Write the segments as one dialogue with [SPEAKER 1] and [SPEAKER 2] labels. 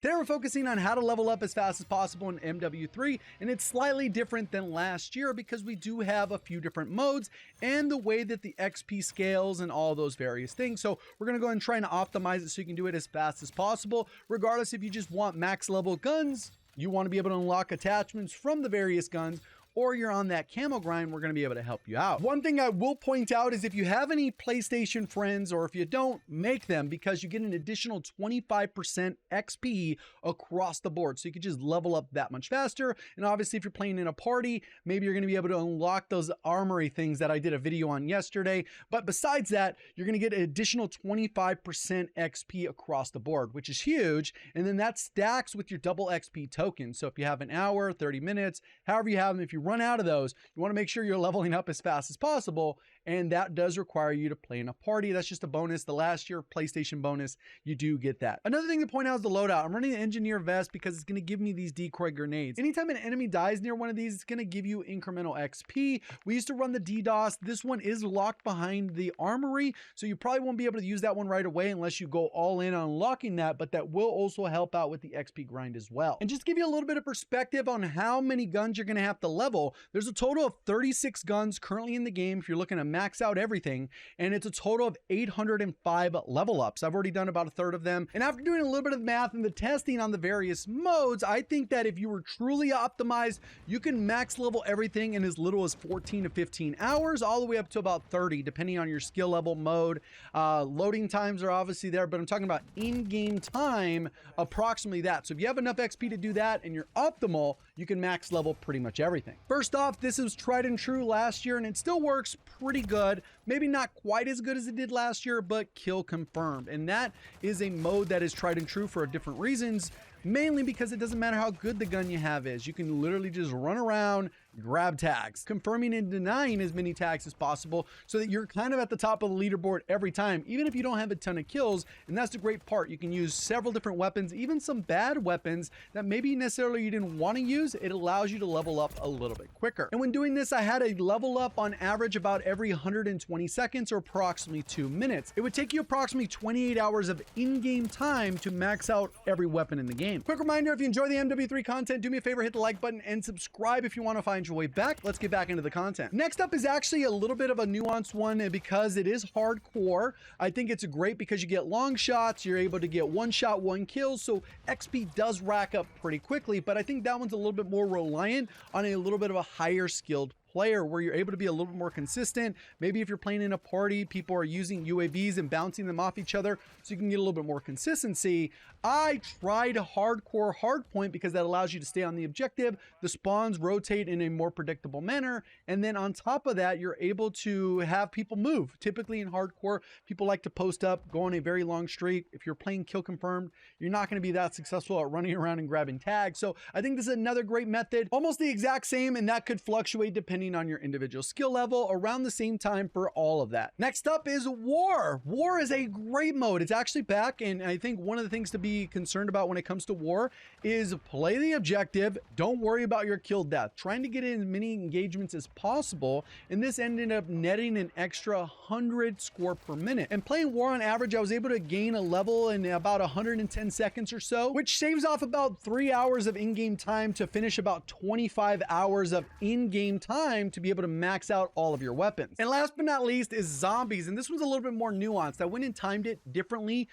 [SPEAKER 1] Today we're focusing on how to level up as fast as possible in MW3, and it's slightly different than last year because we do have a few different modes and the way that the XP scales and all those various things. So we're going to go ahead and try and optimize it so you can do it as fast as possible, regardless if you just want max level guns, you want to be able to unlock attachments from the various guns, or you're on that camo grind, we're going to be able to help you out. One thing I will point out is if you have any PlayStation friends, or if you don't, make them, because you get an additional 25% XP across the board. So you can just level up that much faster. And obviously if you're playing in a party, maybe you're going to be able to unlock those armory things that I did a video on yesterday. But besides that, you're going to get an additional 25% XP across the board, which is huge. And then that stacks with your double XP token. So if you have an hour, 30 minutes, however you have them, if you run out of those, you want to make sure you're leveling up as fast as possible, and that does require you to play in a party. That's just a bonus. The last year PlayStation bonus, you do get that. Another thing to point out is the loadout. I'm running the engineer vest because it's going to give me these decoy grenades. Anytime an enemy dies near one of these, it's going to give you incremental XP. We used to run the DDoS. This one is locked behind the armory, so you probably won't be able to use that one right away unless you go all in on unlocking that, but that will also help out with the XP grind as well. And just to give you a little bit of perspective on how many guns you're going to have to level, there's a total of 36 guns currently in the game if you're looking to max out everything, and it's a total of 805 level ups. I've already done about a third of them, and after doing a little bit of math and the testing on the various modes, I think that if you were truly optimized, you can max level everything in as little as 14 to 15 hours, all the way up to about 30, depending on your skill level, mode. Loading times are obviously there, but I'm talking about in-game time, approximately that. So if you have enough XP to do that and you're optimal, you can max level pretty much everything. First off, this is tried and true last year, and it still works pretty good. Maybe not quite as good as it did last year, but KillConfirmed. And that is a mode that is tried and true for different reasons, mainly because it doesn't matter how good the gun you have is. You can literally just run around, grab tags, confirming and denying as many tags as possible so that you're kind of at the top of the leaderboard every time, even if you don't have a ton of kills. And that's the great part. You can use several different weapons, even some bad weapons that maybe necessarily you didn't want to use. It allows you to level up a little bit quicker. And when doing this, I had a level up on average about every 120 seconds, or approximately 2 minutes. It would take you approximately 28 hours of in-game time to max out every weapon in the game. Quick reminder, if you enjoy the MW3 content, do me a favor, hit the like button and subscribe if you want to find your way back. Let's get back into the content. Next up is actually a little bit of a nuanced one because it is hardcore. I think it's great because you get long shots, you're able to get one shot, one kill, so XP does rack up pretty quickly, but I think that one's a little bit more reliant on a little bit of a higher skilled player where you're able to be a little bit more consistent. Maybe if you're playing in a party, people are using UAVs and bouncing them off each other, so you can get a little bit more consistency. I tried hardcore hardpoint because that allows you to stay on the objective. The spawns rotate in a more predictable manner, and then on top of that, you're able to have people move. Typically in hardcore, people like to post up, go on a very long streak. If you're playing KillConfirmed, you're not going to be that successful at running around and grabbing tags. So I think this is another great method, almost the exact same, and that could fluctuate depending on your individual skill level around the same time for all of that. Next up is War. War is a great mode. It's actually back, and I think one of the things to be concerned about when it comes to War is play the objective. Don't worry about your kill death. Trying to get in as many engagements as possible, and this ended up netting an extra 100 score per minute. And playing War on average, I was able to gain a level in about 110 seconds or so, which shaves off about 3 hours of in-game time to finish about 25 hours of in-game time to be able to max out all of your weapons. And last but not least is zombies, and this one's a little bit more nuanced. I went and timed it differently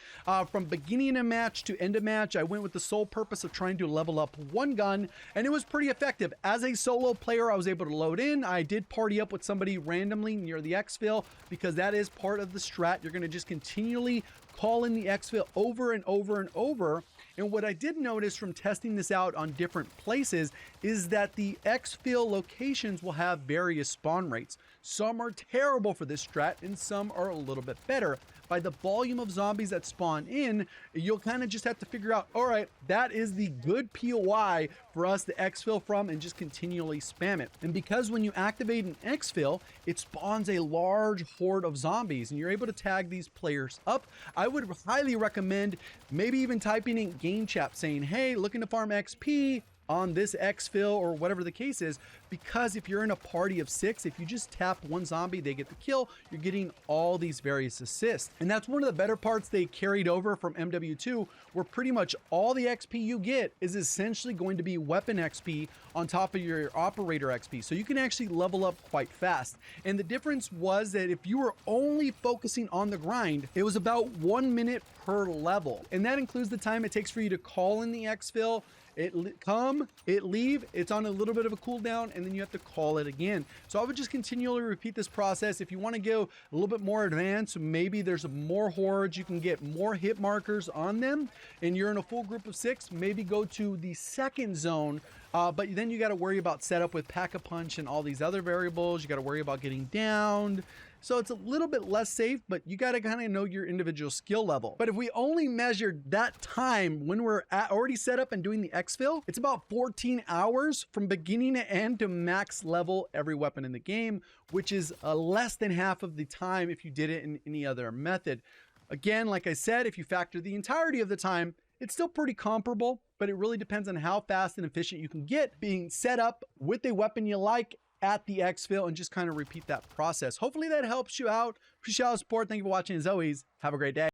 [SPEAKER 1] from beginning of match to end of match. I went with the sole purpose of trying to level up one gun, and it was pretty effective. As a solo player, I was able to load in. I did party up with somebody randomly near the exfil because that is part of the strat. You're going to just continually call in the exfil over and over and over. And what I did notice from testing this out on different places is that the exfil locations will have various spawn rates. Some are terrible for this strat and some are a little bit better. By the volume of zombies that spawn in, you'll kind of just have to figure out, all right, that is the good POI for us to exfil from, and just continually spam it. And because when you activate an exfil, it spawns a large horde of zombies and you're able to tag these players up. I would highly recommend maybe even typing in game chat saying, hey, looking to farm XP, on this exfil or whatever the case is, because if you're in a party of 6, if you just tap one zombie, they get the kill, you're getting all these various assists. And that's one of the better parts they carried over from MW2, where pretty much all the XP you get is essentially going to be weapon XP on top of your operator XP. So you can actually level up quite fast. And the difference was that if you were only focusing on the grind, it was about 1 minute per level. And that includes the time it takes for you to call in the exfil, it leave, it's on a little bit of a cooldown, and then you have to call it again. So I would just continually repeat this process. If you want to go a little bit more advanced, maybe there's more hordes, you can get more hit markers on them, and you're in a full group of 6, maybe go to the second zone. But then you got to worry about setup with pack-a-punch and all these other variables. You got to worry about getting downed. So it's a little bit less safe, but you got to kind of know your individual skill level. But if we only measured that time when we're already set up and doing the exfil, it's about 14 hours from beginning to end to max level every weapon in the game, which is less than half of the time if you did it in any other method. Again, like I said, if you factor the entirety of the time, it's still pretty comparable, but it really depends on how fast and efficient you can get being set up with a weapon you like at the exfil, and just kind of repeat that process. Hopefully that helps you out. Appreciate all the support. Thank you for watching. As always, have a great day.